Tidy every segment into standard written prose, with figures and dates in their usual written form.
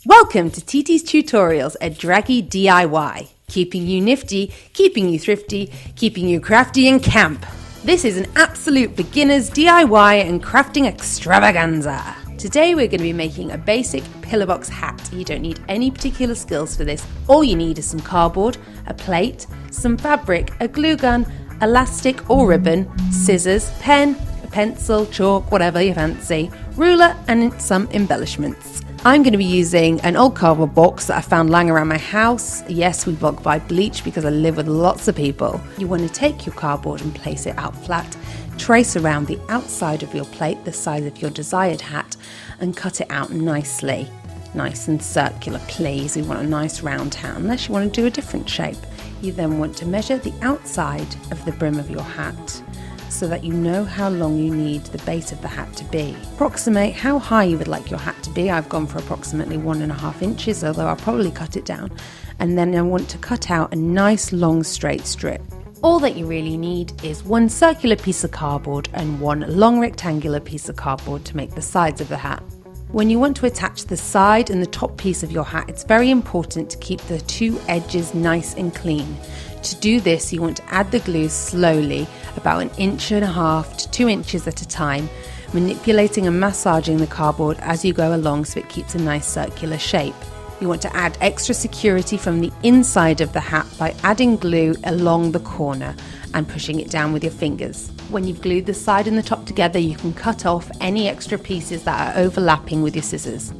Welcome to TeTes Tutorials, a draggy DIY. Keeping you nifty, keeping you thrifty, keeping you crafty in camp. This is an absolute beginner's DIY and crafting extravaganza. Today we're going to be making a basic pillarbox hat. You don't need any particular skills for this. All you need is some cardboard, a plate, some fabric, a glue gun, elastic or ribbon, scissors, pen, a pencil, chalk, whatever you fancy, ruler and some embellishments. I'm going to be using an old cardboard box that I found lying around my house. Yes, we block by bleach because I live with lots of people. You want to take your cardboard and place it out flat, trace around the outside of your plate the size of your desired hat and cut it out nicely. Nice and circular, please. We want a nice round hat, unless you want to do a different shape. You then want to measure the outside of the brim of your hat so that you know how long you need the base of the hat to be. Approximate how high you would like your hat to be. I've gone for approximately 1.5 inches, although I'll probably cut it down. And then I want to cut out a nice long straight strip. All that you really need is one circular piece of cardboard and one long rectangular piece of cardboard to make the sides of the hat. When you want to attach the side and the top piece of your hat, it's very important to keep the two edges nice and clean. To do this, you want to add the glue slowly, about 1.5 inches to 2 inches at a time, manipulating and massaging the cardboard as you go along so it keeps a nice circular shape. You want to add extra security from the inside of the hat by adding glue along the corner and pushing it down with your fingers. When you've glued the side and the top together, you can cut off any extra pieces that are overlapping with your scissors.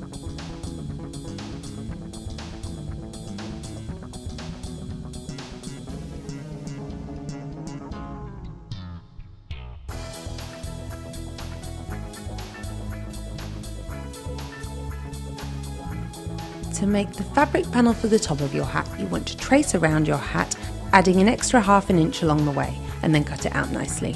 To make the fabric panel for the top of your hat, you want to trace around your hat, adding an extra 1/2 inch along the way, and then cut it out nicely.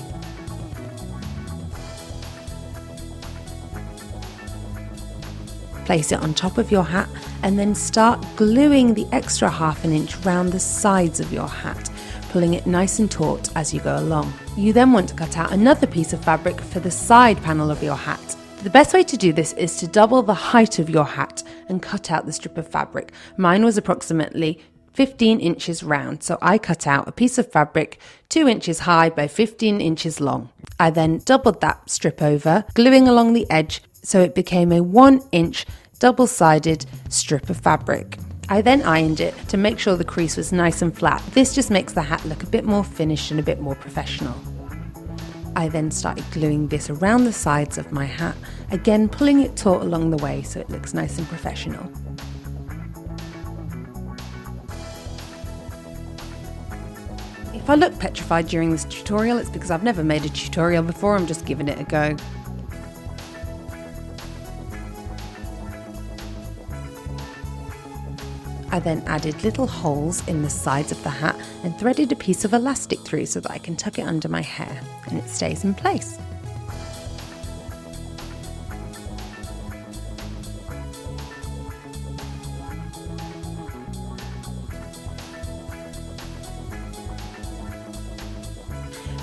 Place it on top of your hat and then start gluing the extra 1/2 inch round the sides of your hat, pulling it nice and taut as you go along. You then want to cut out another piece of fabric for the side panel of your hat. The best way to do this is to double the height of your hat and cut out the strip of fabric. Mine was approximately 15 inches round, so I cut out a piece of fabric 2 inches high by 15 inches long. I then doubled that strip over, gluing along the edge so it became a 1 inch double-sided strip of fabric. I then ironed it to make sure the crease was nice and flat. This just makes the hat look a bit more finished and a bit more professional. I then started gluing this around the sides of my hat, again pulling it taut along the way so it looks nice and professional. If I look petrified during this tutorial, it's because I've never made a tutorial before, I'm just giving it a go. I then added little holes in the sides of the hat and threaded a piece of elastic through so that I can tuck it under my hair and it stays in place.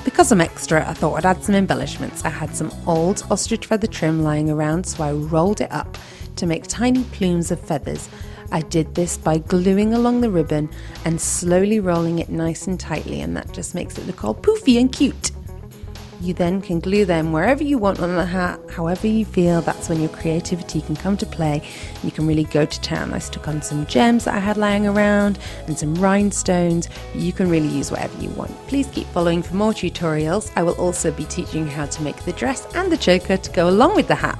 Because I'm extra, I thought I'd add some embellishments. I had some old ostrich feather trim lying around, so I rolled it up to make tiny plumes of feathers. I did this by gluing along the ribbon and slowly rolling it nice and tightly, and that just makes it look all poofy and cute. You then can glue them wherever you want on the hat, however you feel. That's when your creativity can come to play. You can really go to town. I stuck on some gems that I had lying around and some rhinestones. You can really use whatever you want. Please keep following for more tutorials. I will also be teaching you how to make the dress and the choker to go along with the hat.